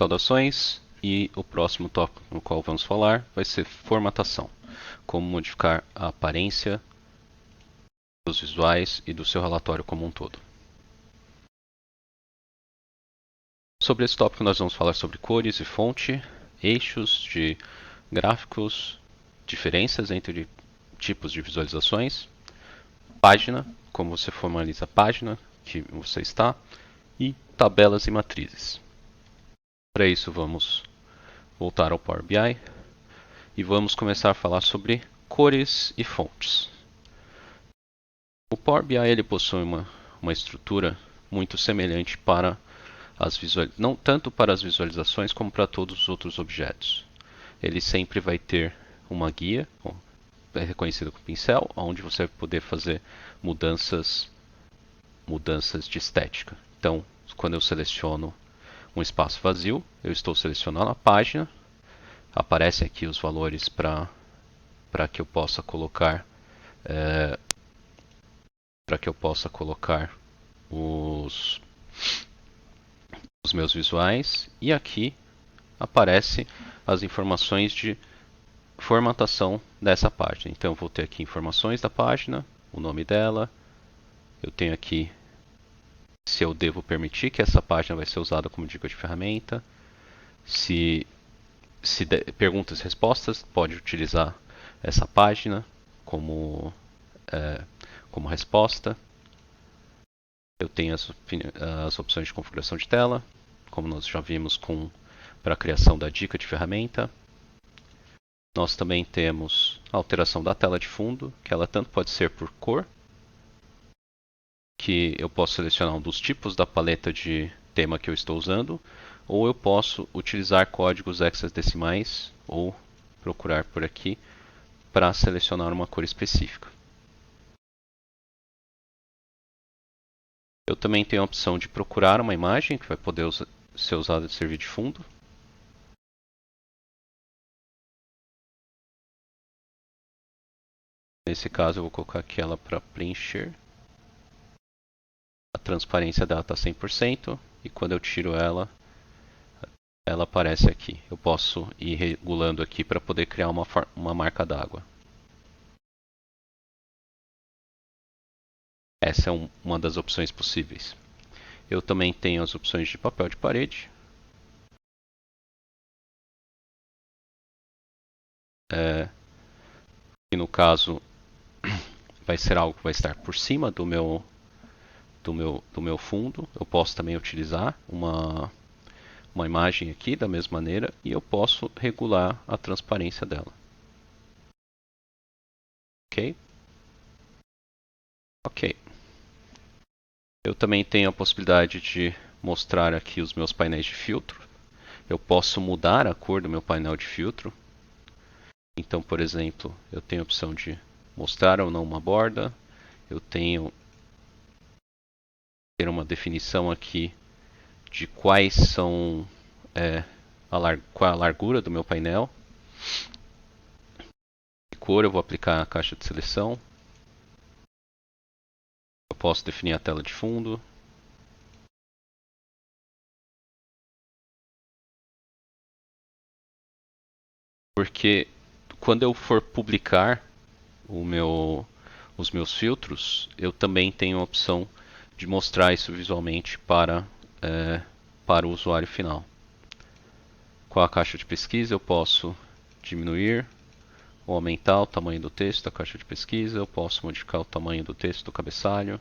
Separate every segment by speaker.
Speaker 1: Saudações, e o próximo tópico no qual vamos falar vai ser formatação. Como modificar a aparência dos visuais e do seu relatório como um todo. Sobre esse tópico nós vamos falar sobre cores e fonte, eixos de gráficos, diferenças entre tipos de visualizações, página, como você formaliza a página que você está, e tabelas e matrizes. Para isso vamos voltar ao Power BI e vamos começar a falar sobre cores e fontes. O Power BI ele possui uma estrutura muito semelhante para não tanto para as visualizações como para todos os outros objetos. Ele sempre vai ter uma guia, reconhecida com pincel, onde você vai poder fazer mudanças de estética. Então, quando eu seleciono um espaço vazio, eu estou selecionando a página, aparecem aqui os valores para que eu possa colocar os meus visuais, e aqui aparece as informações de formatação dessa página. Então eu vou ter aqui informações da página, o nome dela, eu tenho aqui se eu devo permitir que essa página vai ser usada como dica de ferramenta, perguntas e respostas, pode utilizar essa página como resposta. Eu tenho as opções de configuração de tela, como nós já vimos para a criação da dica de ferramenta. Nós também temos a alteração da tela de fundo, que ela tanto pode ser por cor, que eu posso selecionar um dos tipos da paleta de tema que eu estou usando, ou eu posso utilizar códigos hexadecimais ou procurar por aqui para selecionar uma cor específica. Eu também tenho a opção de procurar uma imagem que vai poder ser usada de servir de fundo. Nesse caso eu vou colocar aqui ela para preencher. A transparência dela está 100% e quando eu tiro ela aparece aqui. Eu posso ir regulando aqui para poder criar uma marca d'água. Essa é uma das opções possíveis. Eu também tenho as opções de papel de parede. Que no caso vai ser algo que vai estar por cima do meu fundo. Eu posso também utilizar uma imagem aqui da mesma maneira e eu posso regular a transparência dela. Ok? Ok. Eu também tenho a possibilidade de mostrar aqui os meus painéis de filtro. Eu posso mudar a cor do meu painel de filtro. Então, por exemplo, eu tenho a opção de mostrar ou não uma borda. Eu tenho ter uma definição aqui de quais são qual é a largura do meu painel. Que cor eu vou aplicar a caixa de seleção. Eu posso definir a tela de fundo. Porque quando eu for publicar os meus filtros, eu também tenho a opção de mostrar isso visualmente para o usuário final. Com a caixa de pesquisa eu posso diminuir ou aumentar o tamanho do texto da caixa de pesquisa, eu posso modificar o tamanho do texto do cabeçalho,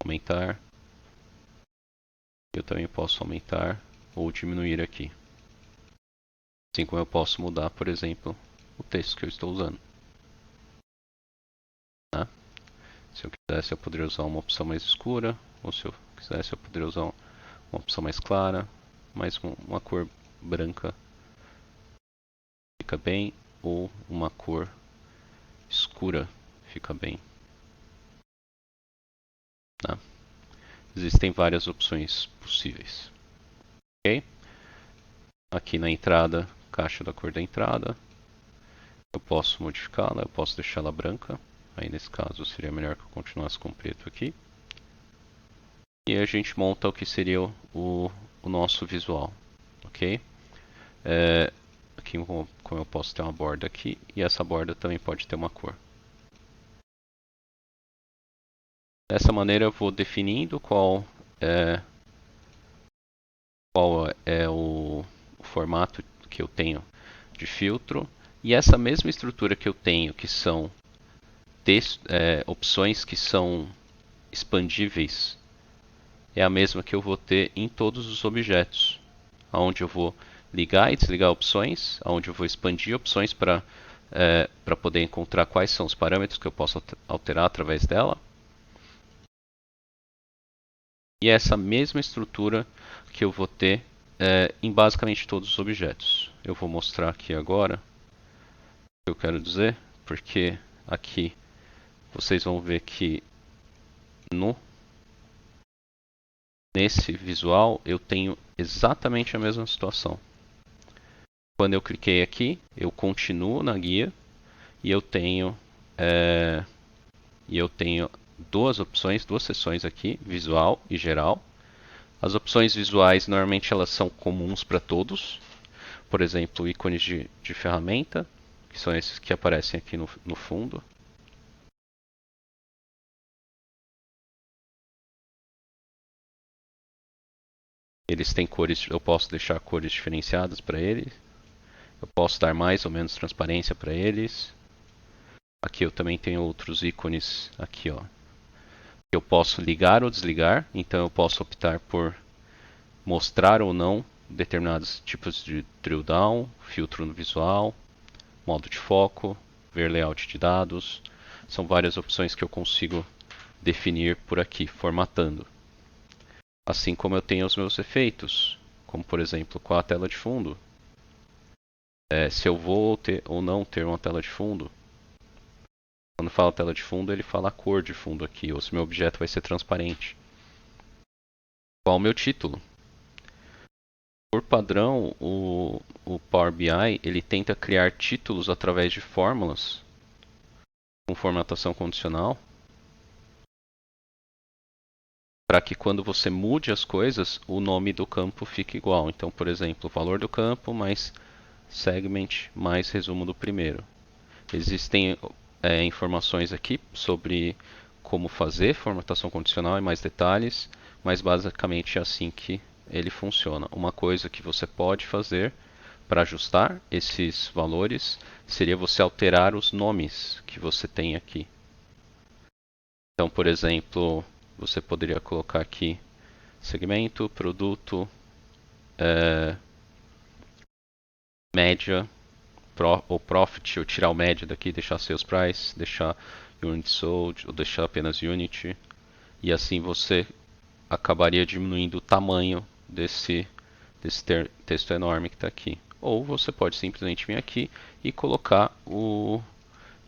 Speaker 1: aumentar, eu também posso aumentar ou diminuir aqui. Assim como eu posso mudar, por exemplo, o texto que eu estou usando. Tá? Se eu quisesse, eu poderia usar uma opção mais escura, ou se eu quisesse, eu poderia usar uma opção mais clara, mais uma cor branca fica bem, ou uma cor escura fica bem. Tá? Existem várias opções possíveis. Ok? Aqui na entrada, caixa da cor da entrada, eu posso modificá-la, eu posso deixá-la branca. Aí nesse caso seria melhor que eu continuasse com preto aqui. E a gente monta o que seria o nosso visual, ok? Aqui como eu posso ter uma borda aqui, e essa borda também pode ter uma cor. Dessa maneira eu vou definindo qual é o formato que eu tenho de filtro, e essa mesma estrutura que eu tenho, que são opções que são expandíveis, é a mesma que eu vou ter em todos os objetos, onde eu vou ligar e desligar opções, onde eu vou expandir opções para poder encontrar quais são os parâmetros que eu posso alterar através dela. E é essa mesma estrutura que eu vou ter em basicamente todos os objetos. Eu vou mostrar aqui agora o que eu quero dizer, porque aqui vocês vão ver que nesse visual eu tenho exatamente a mesma situação. Quando eu cliquei aqui, eu continuo na guia e eu tenho duas opções, duas seções aqui, visual e geral. As opções visuais normalmente elas são comuns para todos. Por exemplo, ícones de ferramenta, que são esses que aparecem aqui no fundo. Eles têm cores, eu posso deixar cores diferenciadas para eles. Eu posso dar mais ou menos transparência para eles. Aqui eu também tenho outros ícones aqui, ó. Eu posso ligar ou desligar, então eu posso optar por mostrar ou não determinados tipos de drill down, filtro no visual, modo de foco, ver layout de dados. São várias opções que eu consigo definir por aqui, formatando. Assim como eu tenho os meus efeitos, como por exemplo com a tela de fundo. Se eu vou ter ou não ter uma tela de fundo. Quando fala tela de fundo, ele fala a cor de fundo aqui, ou se meu objeto vai ser transparente. Qual o meu título? Por padrão, o Power BI ele tenta criar títulos através de fórmulas com formatação condicional, para que quando você mude as coisas, o nome do campo fique igual. Então, por exemplo, valor do campo mais segment mais resumo do primeiro. Existem informações aqui sobre como fazer formatação condicional e mais detalhes, mas basicamente é assim que ele funciona. Uma coisa que você pode fazer para ajustar esses valores seria você alterar os nomes que você tem aqui. Então, por exemplo, você poderia colocar aqui segmento, produto, média, ou profit, ou tirar o média daqui, deixar sales price, deixar unit sold, ou deixar apenas unit. E assim você acabaria diminuindo o tamanho desse texto enorme que está aqui. Ou você pode simplesmente vir aqui e colocar o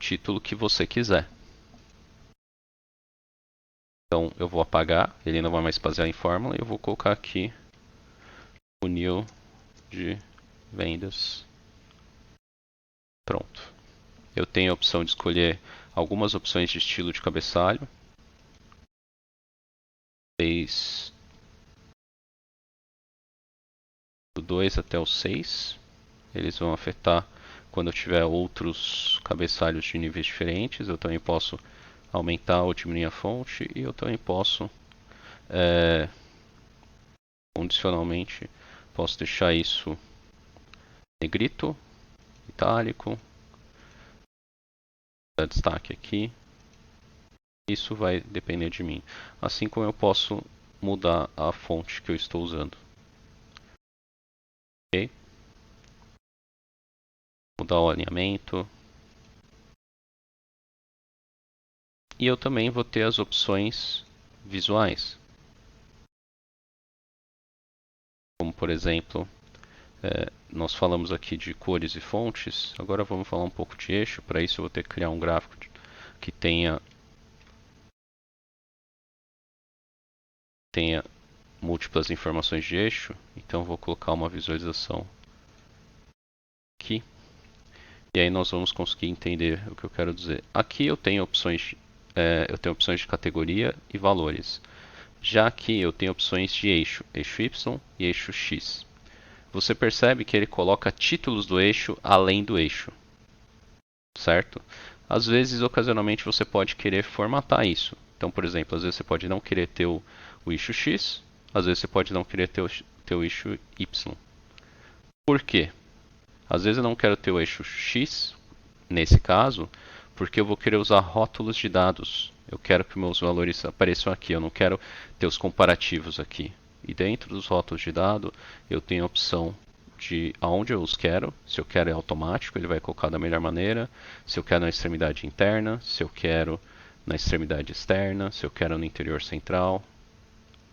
Speaker 1: título que você quiser. Então eu vou apagar, ele não vai mais basear em fórmula, e eu vou colocar aqui funil de vendas. Pronto. Eu tenho a opção de escolher algumas opções de estilo de cabeçalho. Do 2 até o 6. Eles vão afetar quando eu tiver outros cabeçalhos de níveis diferentes. Eu também posso aumentar ou diminuir a fonte. E eu também posso, condicionalmente, posso deixar isso negrito, itálico, destaque aqui. Isso vai depender de mim. Assim como eu posso mudar a fonte que eu estou usando. Ok? Mudar o alinhamento. E eu também vou ter as opções visuais. Como por exemplo, nós falamos aqui de cores e fontes. Agora vamos falar um pouco de eixo. Para isso eu vou ter que criar um gráfico que tenha múltiplas informações de eixo. Então vou colocar uma visualização aqui. E aí nós vamos conseguir entender o que eu quero dizer. Aqui eu tenho opções de categoria e valores. Já aqui eu tenho opções de eixo, eixo Y e eixo X. Você percebe que ele coloca títulos do eixo além do eixo, certo? Às vezes, ocasionalmente, você pode querer formatar isso. Então, por exemplo, às vezes você pode não querer ter o eixo X, às vezes você pode não querer ter o eixo Y. Por quê? Às vezes eu não quero ter o eixo X, nesse caso, porque eu vou querer usar rótulos de dados. Eu quero que meus valores apareçam aqui, eu não quero ter os comparativos aqui. E dentro dos rótulos de dado, eu tenho a opção de aonde eu os quero. Se eu quero é automático, ele vai colocar da melhor maneira. Se eu quero na extremidade interna, se eu quero na extremidade externa, se eu quero no interior central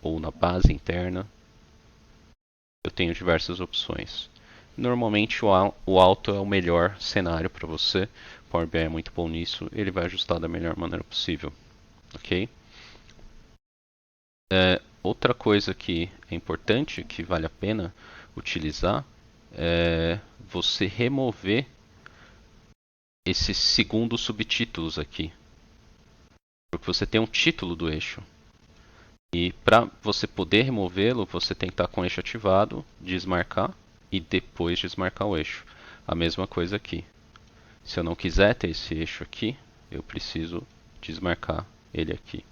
Speaker 1: ou na base interna. Eu tenho diversas opções. Normalmente o alto é o melhor cenário para você. O Power BI é muito bom nisso. Ele vai ajustar da melhor maneira possível. Ok? Outra coisa que é importante, que vale a pena utilizar, é você remover esses segundos subtítulos aqui. Porque você tem um título do eixo. E para você poder removê-lo, você tem que estar com o eixo ativado, desmarcar e depois desmarcar o eixo. A mesma coisa aqui. Se eu não quiser ter esse eixo aqui, eu preciso desmarcar ele aqui.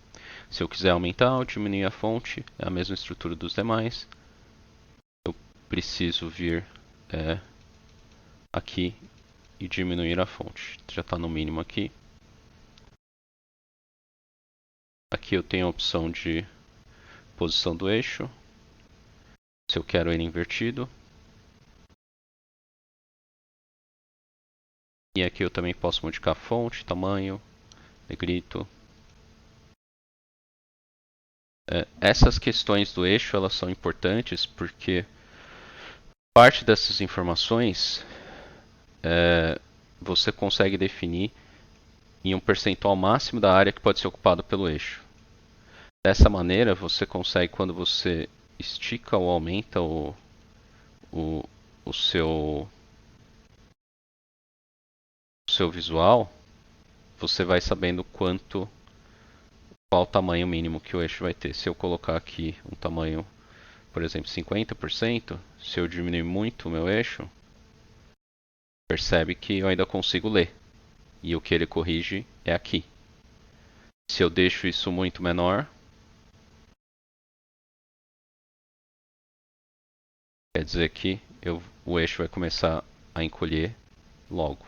Speaker 1: Se eu quiser aumentar ou diminuir a fonte, é a mesma estrutura dos demais. Eu preciso vir aqui e diminuir a fonte. Já está no mínimo aqui. Aqui eu tenho a opção de posição do eixo. Se eu quero ele invertido. E aqui eu também posso modificar a fonte, tamanho, negrito. Essas questões do eixo elas são importantes porque parte dessas informações você consegue definir em um percentual máximo da área que pode ser ocupada pelo eixo. Dessa maneira, você consegue, quando você estica ou aumenta o, o seu visual, você vai sabendo qual o tamanho mínimo que o eixo vai ter. Se eu colocar aqui um tamanho, por exemplo, 50%, se eu diminuir muito o meu eixo, percebe que eu ainda consigo ler. E o que ele corrige é aqui. Se eu deixo isso muito menor, quer dizer que o eixo vai começar a encolher logo.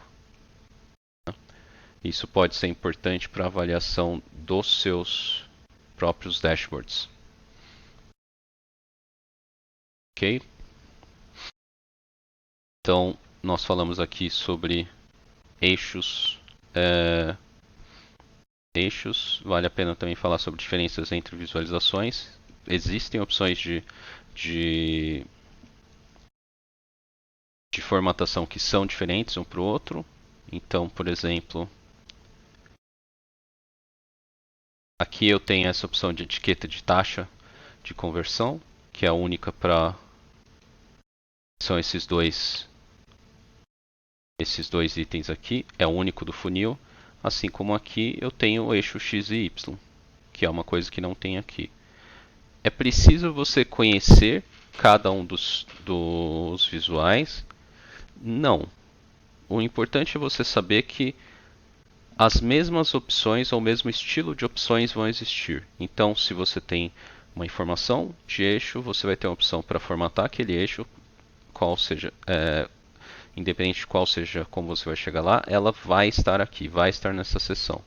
Speaker 1: Isso pode ser importante para a avaliação dos seus próprios dashboards. Ok? Então, nós falamos aqui sobre eixos. Vale a pena também falar sobre diferenças entre visualizações. Existem opções de, de formatação que são diferentes um para o outro. Então, por exemplo, aqui eu tenho essa opção de etiqueta de taxa de conversão, que é a única para. São esses dois itens aqui, é o único do funil. Assim como aqui eu tenho o eixo X e Y, que é uma coisa que não tem aqui. É preciso você conhecer cada um dos visuais? Não. O importante é você saber que as mesmas opções ou o mesmo estilo de opções vão existir. Então, se você tem uma informação de eixo, você vai ter uma opção para formatar aquele eixo, qual seja, independente de qual seja como você vai chegar lá, ela vai estar aqui, vai estar nessa seção.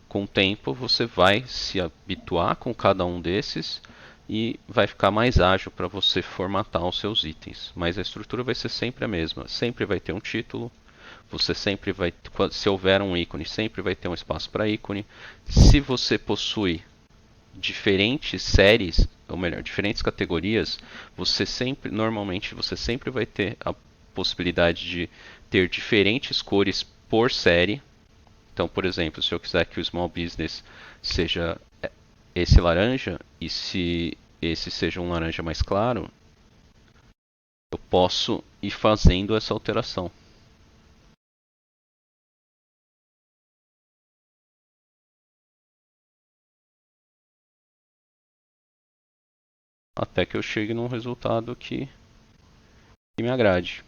Speaker 1: Com o tempo, você vai se habituar com cada um desses e vai ficar mais ágil para você formatar os seus itens. Mas a estrutura vai ser sempre a mesma. Sempre vai ter um título, você sempre vai, se houver um ícone, sempre vai ter um espaço para ícone. Se você possui diferentes séries, ou melhor, diferentes categorias, normalmente você sempre vai ter a possibilidade de ter diferentes cores por série. Então, por exemplo, se eu quiser que o Small Business seja esse laranja, e se esse seja um laranja mais claro, eu posso ir fazendo essa alteração. até que eu chegue num resultado que me agrade.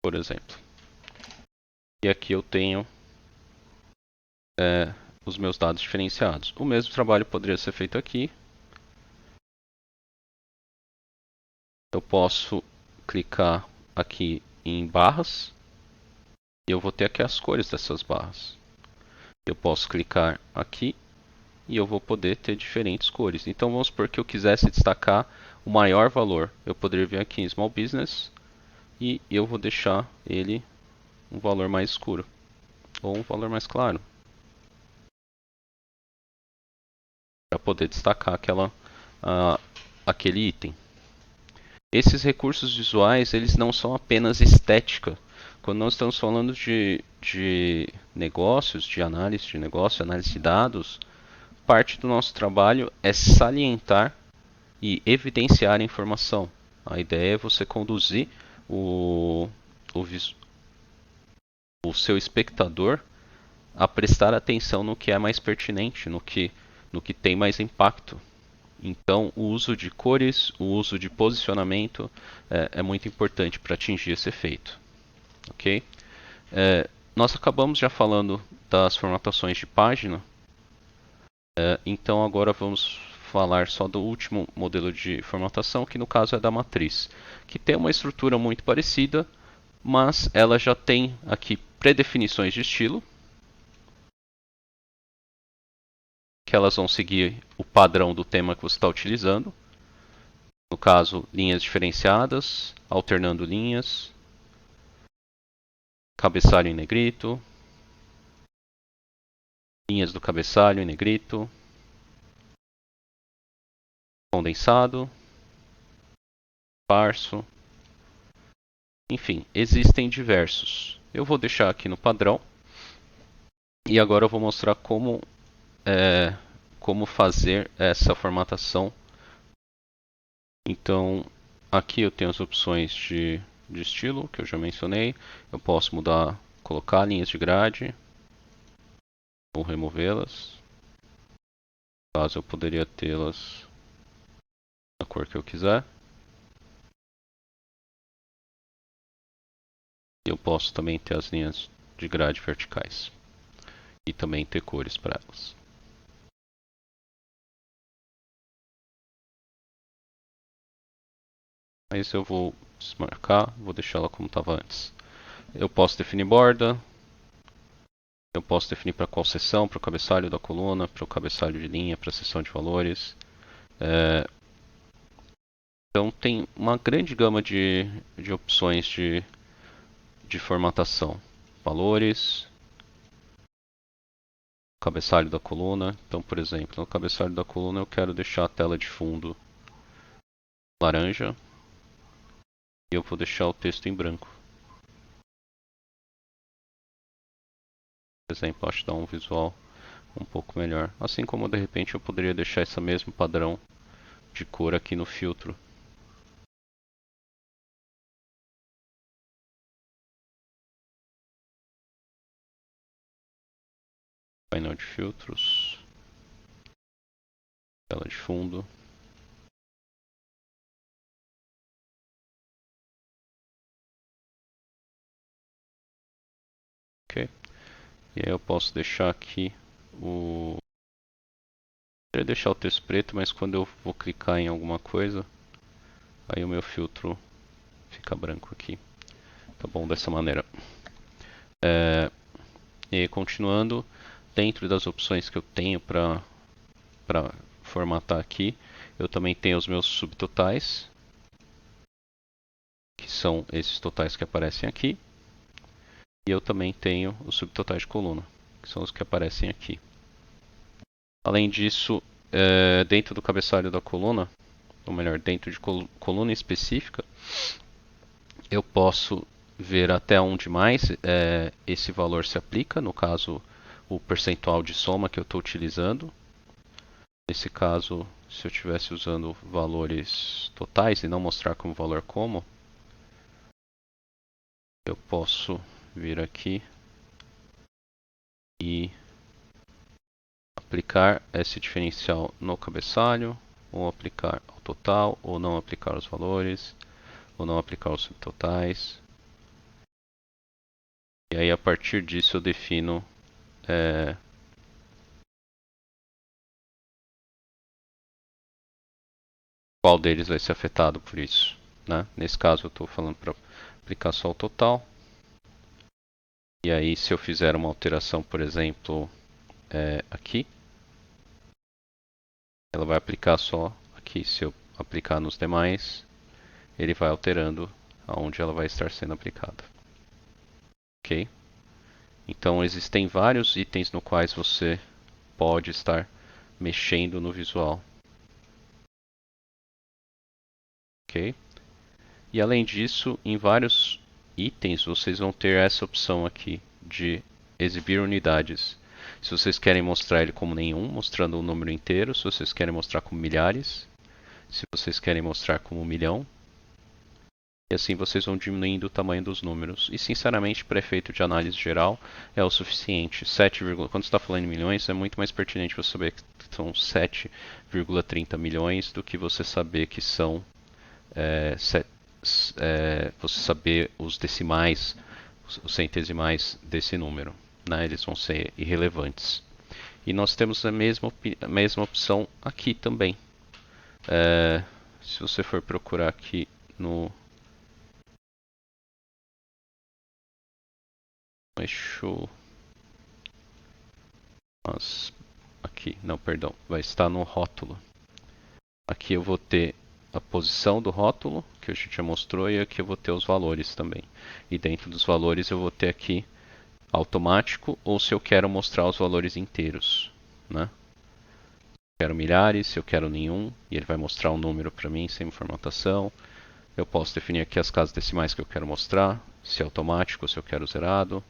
Speaker 1: Por exemplo. E aqui eu tenho os meus dados diferenciados. O mesmo trabalho poderia ser feito aqui. Eu posso clicar aqui em barras e eu vou ter aqui as cores dessas barras. Eu posso clicar aqui e eu vou poder ter diferentes cores. Então vamos supor que eu quisesse destacar o maior valor. Eu poderia vir aqui em Small Business e eu vou deixar ele um valor mais escuro ou um valor mais claro para poder destacar aquele item. Esses recursos visuais, eles não são apenas estética. Quando nós estamos falando de negócios, de negócio, análise de dados, parte do nosso trabalho é salientar e evidenciar a informação. A ideia é você conduzir o, o, o seu espectador a prestar atenção no que é mais pertinente, no que tem mais impacto. Então, o uso de cores, o uso de posicionamento é muito importante para atingir esse efeito. Ok? Nós acabamos já falando das formatações de página, então agora vamos falar só do último modelo de formatação, que no caso é da matriz, que tem uma estrutura muito parecida, mas ela já tem aqui predefinições de estilo, que elas vão seguir o padrão do tema que você está utilizando. No caso, linhas diferenciadas, alternando linhas, cabeçalho em negrito, linhas do cabeçalho em negrito, condensado, parso, enfim, existem diversos. Eu vou deixar aqui no padrão e agora eu vou mostrar como fazer essa formatação. Então, aqui eu tenho as opções de estilo que eu já mencionei. Eu posso mudar, colocar linhas de grade ou removê-las. Caso eu poderia tê-las da cor que eu quiser. Eu posso também ter as linhas de grade verticais e também ter cores para elas. Mas eu vou desmarcar, vou deixar ela como estava antes. Eu posso definir borda, eu posso definir para qual seção, para o cabeçalho da coluna, para o cabeçalho de linha, para a seção de valores. Então tem uma grande gama de opções de formatação. Valores, cabeçalho da coluna. Então, por exemplo, no cabeçalho da coluna eu quero deixar a tela de fundo laranja e eu vou deixar o texto em branco. Por exemplo, acho que dá um visual um pouco melhor. Assim como de repente eu poderia deixar esse mesmo padrão de cor aqui no filtro. Painel de filtros, tela de fundo. Ok. E aí eu posso deixar aqui o. Eu poderia deixar o texto preto, mas quando eu vou clicar em alguma coisa, aí o meu filtro fica branco aqui. Tá bom dessa maneira. E continuando, dentro das opções que eu tenho para formatar aqui, eu também tenho os meus subtotais, que são esses totais que aparecem aqui. E eu também tenho os subtotais de coluna, que são os que aparecem aqui. Além disso, dentro do cabeçalho da coluna, ou melhor, dentro de coluna específica, eu posso ver até onde mais esse valor se aplica, no caso, o percentual de soma que eu estou utilizando. Nesse caso, se eu estivesse usando valores totais e não mostrar como valor como, eu posso vir aqui aplicar esse diferencial no cabeçalho, ou aplicar ao total, ou não aplicar os valores, ou não aplicar os subtotais. E aí a partir disso eu defino qual deles vai ser afetado por isso, né? Nesse caso eu estou falando para aplicar só o total. E aí se eu fizer uma alteração, por exemplo, aqui, ela vai aplicar só aqui. Se eu aplicar nos demais, ele vai alterando aonde ela vai estar sendo aplicada. Ok? Então existem vários itens no quais você pode estar mexendo no visual. Ok? E além disso, em vários itens vocês vão ter essa opção aqui de exibir unidades. Se vocês querem mostrar ele como nenhum, mostrando o número inteiro. Se vocês querem mostrar como milhares. Se vocês querem mostrar como 1.000.000. E assim vocês vão diminuindo o tamanho dos números. E sinceramente, para efeito de análise geral, é o suficiente. 7, quando você está falando em milhões, é muito mais pertinente você saber que são 7,30 milhões do que você saber que são você saber os decimais, os centesimais desse número. Né? Eles vão ser irrelevantes. E nós temos a mesma opção aqui também. Se você for procurar aqui no eixo, aqui, não, perdão, vai estar no rótulo. Aqui eu vou ter a posição do rótulo, que a gente já mostrou, e aqui eu vou ter os valores também. E dentro dos valores eu vou ter aqui automático, ou se eu quero mostrar os valores inteiros, né? Quero milhares, se eu quero nenhum, e ele vai mostrar um número para mim sem formatação. Eu posso definir aqui as casas decimais que eu quero mostrar, se é automático ou se eu quero zerado.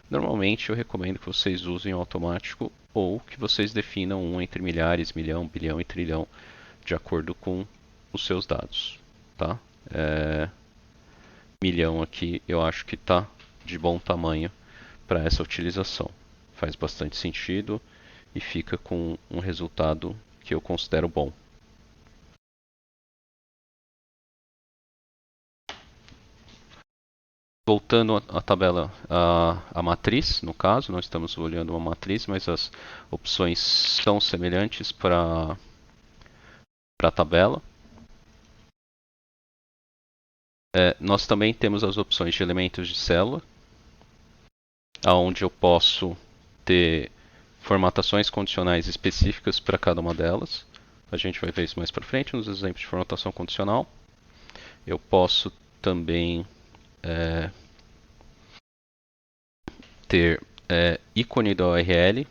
Speaker 1: Normalmente eu recomendo que vocês usem o automático ou que vocês definam um entre milhares, milhão, bilhão e trilhão, de acordo com os seus dados. Tá? Milhão aqui eu acho que está de bom tamanho para essa utilização. Faz bastante sentido e fica com um resultado que eu considero bom. Voltando à tabela, a matriz, no caso, nós estamos olhando uma matriz, mas as opções são semelhantes para a tabela. Nós também temos as opções de elementos de célula, onde eu posso ter formatações condicionais específicas para cada uma delas. A gente vai ver isso mais para frente nos exemplos de formatação condicional. Eu posso também ter ícone da URL.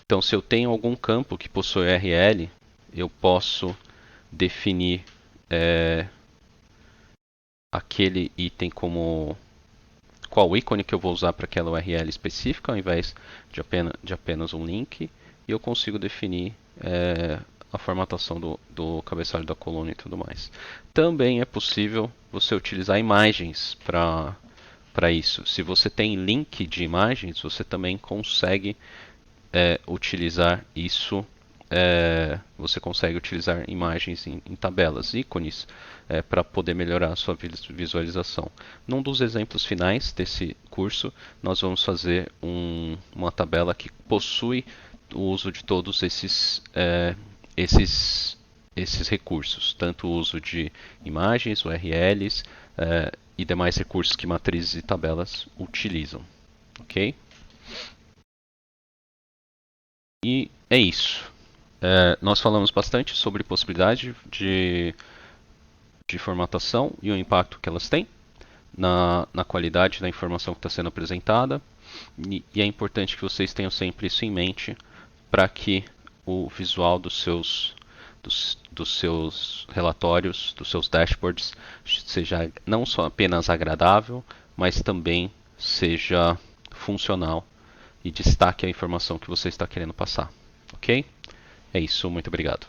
Speaker 1: Então, se eu tenho algum campo que possui URL, eu posso definir aquele item como qual ícone que eu vou usar para aquela URL específica, ao invés de apenas um link. E eu consigo definir a formatação do cabeçalho da coluna e tudo mais. Também é possível você utilizar imagens para isso. Se você tem link de imagens, você também consegue utilizar isso. Você consegue utilizar imagens em tabelas, ícones, para poder melhorar a sua visualização. Num dos exemplos finais desse curso, nós vamos fazer uma tabela que possui o uso de todos esses recursos, tanto o uso de imagens, URLs e demais recursos que matrizes e tabelas utilizam. Ok? E é isso. Nós falamos bastante sobre possibilidade de formatação e o impacto que elas têm na qualidade da informação que está sendo apresentada. E é importante que vocês tenham sempre isso em mente para que o visual dos seus relatórios, dos seus dashboards, seja não só apenas agradável, mas também seja funcional e destaque a informação que você está querendo passar. Ok? É isso, muito obrigado.